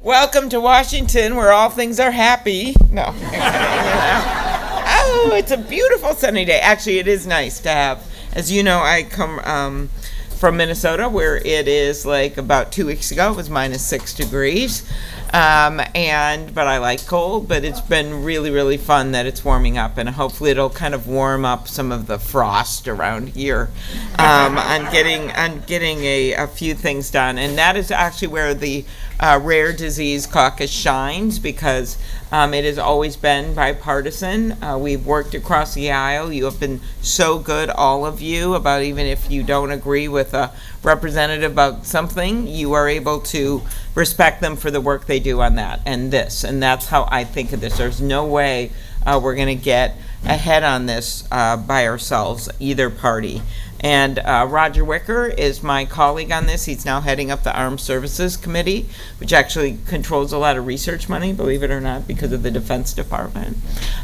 Welcome to Washington, where all things are happy. No. Oh, it's a beautiful sunny day. Actually, it is nice to have. As you know, I come from Minnesota, where it is like about 2 weeks ago, it was -6 degrees. But I like cold, but it's been really, really fun that it's warming up, and hopefully it'll kind of warm up some of the frost around here. I'm getting a few things done, and that is actually where the Rare Disease Caucus shines, because it has always been bipartisan. We've worked across the aisle. You have been so good, all of you, about even if you don't agree with a representative about something, you are able to respect them for the work they do on that and this. And that's how I think of this. There's no way we're going to get ahead on this by ourselves, either party. And Roger Wicker is my colleague on this. He's now heading up the Armed Services Committee, which actually controls a lot of research money, believe it or not, because of the Defense Department.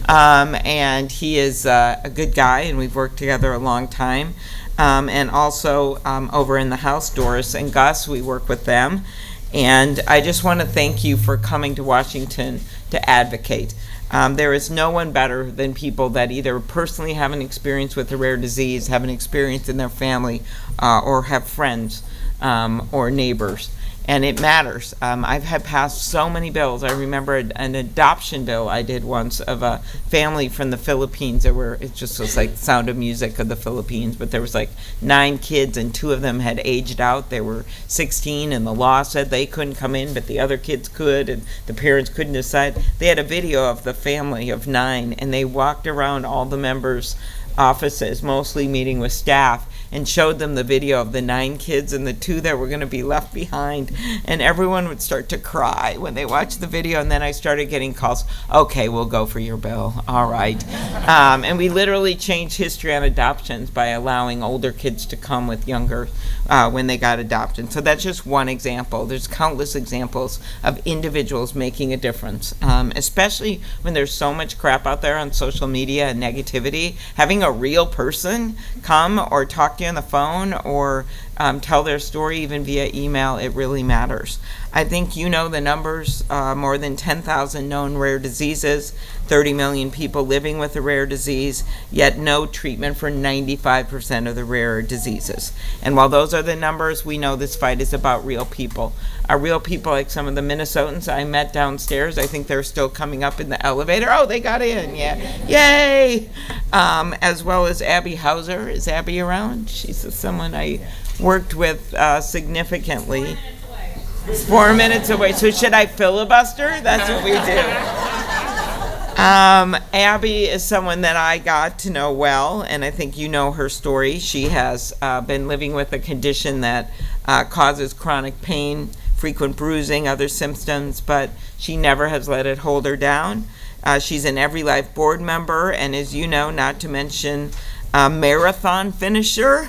And he is a good guy, and we've worked together a long time. And also over in the House, Doris and Gus, we work with them. And I just want to thank you for coming to Washington to advocate. There is no one better than people that either personally have an experience with a rare disease, have an experience in their family, or have friends or neighbors. And it matters. I've had passed so many bills. I remember an adoption bill I did once of a family from the Philippines. It just was like Sound of Music of the Philippines, but there was like 9 kids, and 2 of them had aged out. They were 16, and the law said they couldn't come in, but the other kids could, and the parents couldn't decide. They had a video of the family of 9, and they walked around all the members' offices, mostly meeting with staff, and showed them the video of the 9 kids and the 2 that were going to be left behind. And everyone would start to cry when they watched the video. And then I started getting calls, okay, we'll go for your bill. All right. And we literally changed history on adoptions by allowing older kids to come with younger when they got adopted. So that's just one example. There's countless examples of individuals making a difference, especially when there's so much crap out there on social media and negativity. Having a real person come or talk to you on the phone or tell their story even via email, it really matters. I think you know the numbers, more than 10,000 known rare diseases, 30 million people living with a rare disease, yet no treatment for 95% of the rare diseases. And while those are the numbers, we know this fight is about real people. Real people like some of the Minnesotans I met downstairs. I think they're still coming up in the elevator. Oh, they got in, yeah. Yay! As well as Abby Hauser. Is Abby around? She's someone I worked with significantly. 4 minutes away. So should I filibuster? That's what we do. Abby is someone that I got to know well, and I think you know her story. She has been living with a condition that causes chronic pain, frequent bruising, other symptoms, but she never has let it hold her down. She's an Every Life board member, and as you know, not to mention a marathon finisher,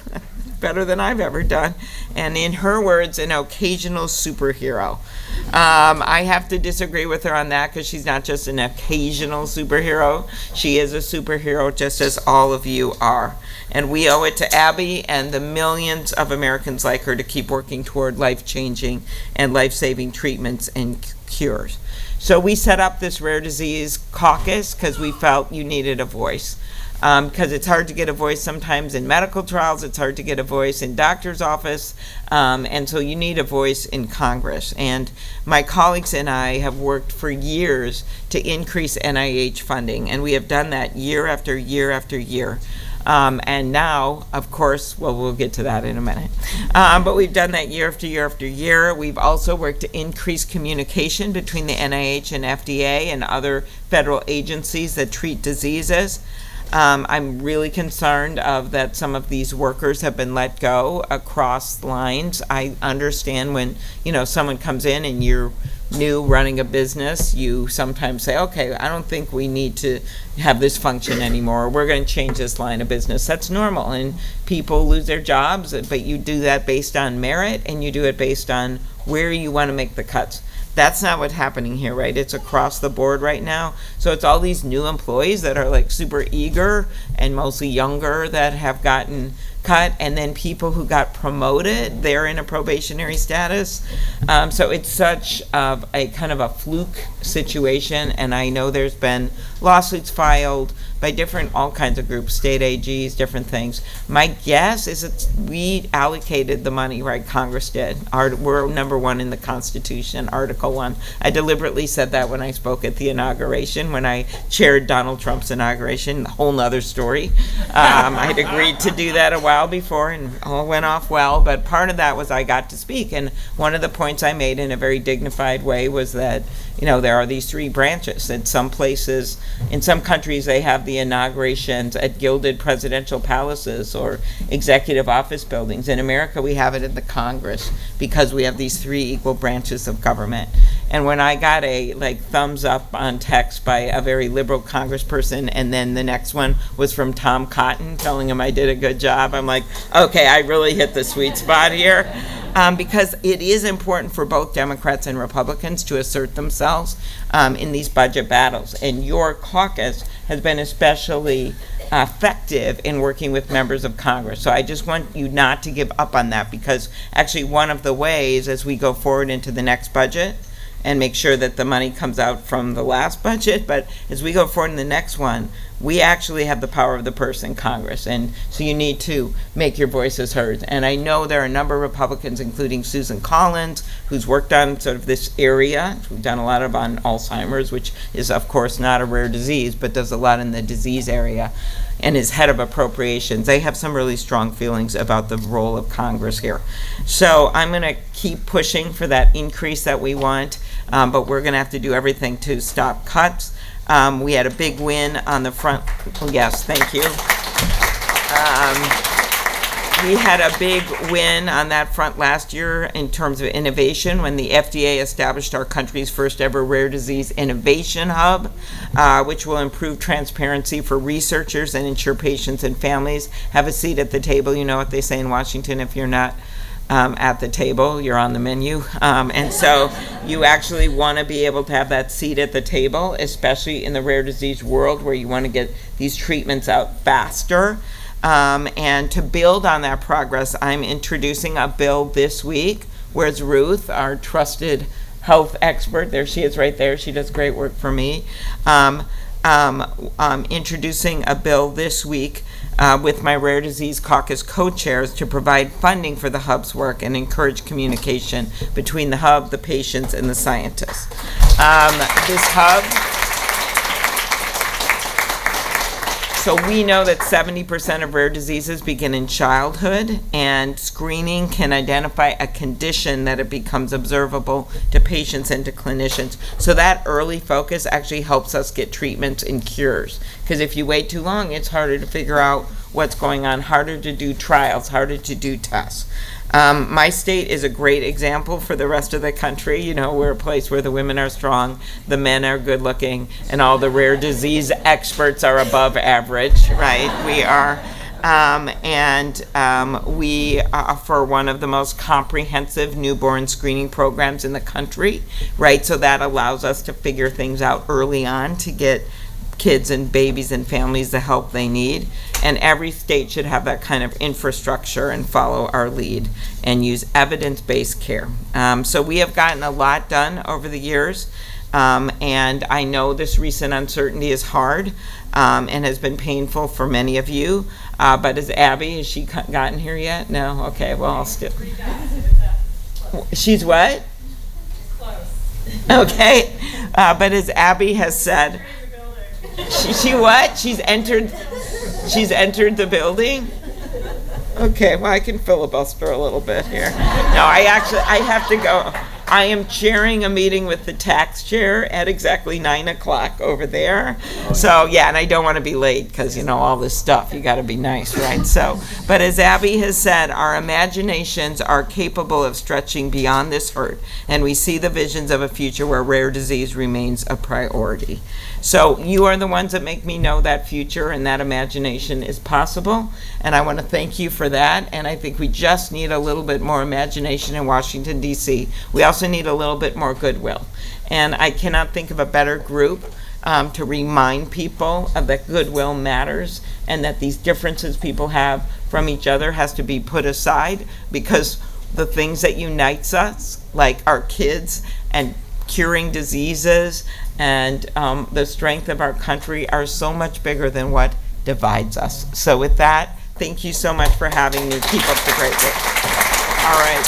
better than I've ever done, and in her words, an occasional superhero. I have to disagree with her on that, because she's not just an occasional superhero. She is a superhero just as all of you are. And we owe it to Abby and the millions of Americans like her to keep working toward life-changing and life-saving treatments and cures. So we set up this Rare Disease Caucus because we felt you needed a voice. Because it's hard to get a voice sometimes in medical trials, it's hard to get a voice in doctor's office, and so you need a voice in Congress. And my colleagues and I have worked for years to increase NIH funding, and we have done that year after year after year. And now, of course, well, we'll get to that in a minute. But we've done that year after year after year. We've also worked to increase communication between the NIH and FDA and other federal agencies that treat diseases. I'm really concerned that some of these workers have been let go across lines. I understand when, someone comes in and you're new running a business, you sometimes say, okay, I don't think we need to have this function anymore. We're going to change this line of business. That's normal, and people lose their jobs, but you do that based on merit, and you do it based on where you want to make the cuts. That's not what's happening here, right? It's across the board right now. So it's all these new employees that are like super eager and mostly younger that have gotten cut, and then people who got promoted, they're in a probationary status. So it's such a kind of a fluke situation, and I know there's been lawsuits filed by all kinds of groups, state AGs, different things. My guess is that we allocated the money, right? Congress did. We're number one in the Constitution, Article 1. I deliberately said that when I spoke at the inauguration, when I chaired Donald Trump's inauguration, a whole nother story. I had agreed to do that a while before, and all went off well, but part of that was I got to speak, and one of the points I made in a very dignified way was that, there are these three branches. In some places, in some countries, they have the inaugurations at gilded presidential palaces or executive office buildings. In America, we have it in the Congress because we have these three equal branches of government. And when I got a thumbs up on text by a very liberal congressperson, and then the next one was from Tom Cotton telling him I did a good job, I'm like, okay, I really hit the sweet spot here. Because it is important for both Democrats and Republicans to assert themselves in these budget battles. And your caucus has been especially effective in working with members of Congress. So I just want you not to give up on that, because actually one of the ways as we go forward into the next budget and make sure that the money comes out from the last budget, but as we go forward in the next one, we actually have the power of the purse in Congress, and so you need to make your voices heard. And I know there are a number of Republicans, including Susan Collins, who's worked on sort of this area. We've done a lot on Alzheimer's, which is, of course, not a rare disease, but does a lot in the disease area, and is head of appropriations. They have some really strong feelings about the role of Congress here. So I'm going to keep pushing for that increase that we want, but we're going to have to do everything to stop cuts. We had a big win on the front. Oh, yes, thank you. We had a big win on that front last year in terms of innovation when the FDA established our country's first ever rare disease innovation hub, which will improve transparency for researchers and ensure patients and families have a seat at the table. You know what they say in Washington, if you're not at the table, you're on the menu. And so you actually want to be able to have that seat at the table, especially in the rare disease world where you want to get these treatments out faster. And to build on that progress, I'm introducing a bill this week. Where's Ruth, our trusted health expert? There she is right there. She does great work for me. Introducing a bill this week with my Rare Disease Caucus co-chairs to provide funding for the hub's work and encourage communication between the hub, the patients, and the scientists. This hub, so we know that 70% of rare diseases begin in childhood, and screening can identify a condition that it becomes observable to patients and to clinicians. So that early focus actually helps us get treatments and cures. Because if you wait too long, it's harder to figure out what's going on, harder to do trials, harder to do tests. My state is a great example for the rest of the country. We're a place where the women are strong, the men are good looking, and all the rare disease experts are above average, right? We are. We offer one of the most comprehensive newborn screening programs in the country, right? So that allows us to figure things out early on to get kids and babies and families the help they need. And every state should have that kind of infrastructure and follow our lead and use evidence-based care. So we have gotten a lot done over the years. And I know this recent uncertainty is hard and has been painful for many of you. But has she gotten here yet? No? Okay, well, I'll still. She's what? Close. Okay. But as Abby has said, she what? She's entered the building? Okay, well, I can filibuster a little bit here. No, I have to go. I am chairing a meeting with the tax chair at exactly 9 o'clock over there. So, yeah, and I don't want to be late because, all this stuff. You got to be nice, right? So, but as Abby has said, our imaginations are capable of stretching beyond this hurt, and we see the visions of a future where rare disease remains a priority. So you are the ones that make me know that future and that imagination is possible, and I want to thank you for that. And I think we just need a little bit more imagination in Washington, D.C. We also need a little bit more goodwill. And I cannot think of a better group to remind people of that goodwill matters and that these differences people have from each other has to be put aside, because the things that unites us, like our kids and curing diseases and the strength of our country, are so much bigger than what divides us. So with that, thank you so much for having me. Keep up the great work. All right.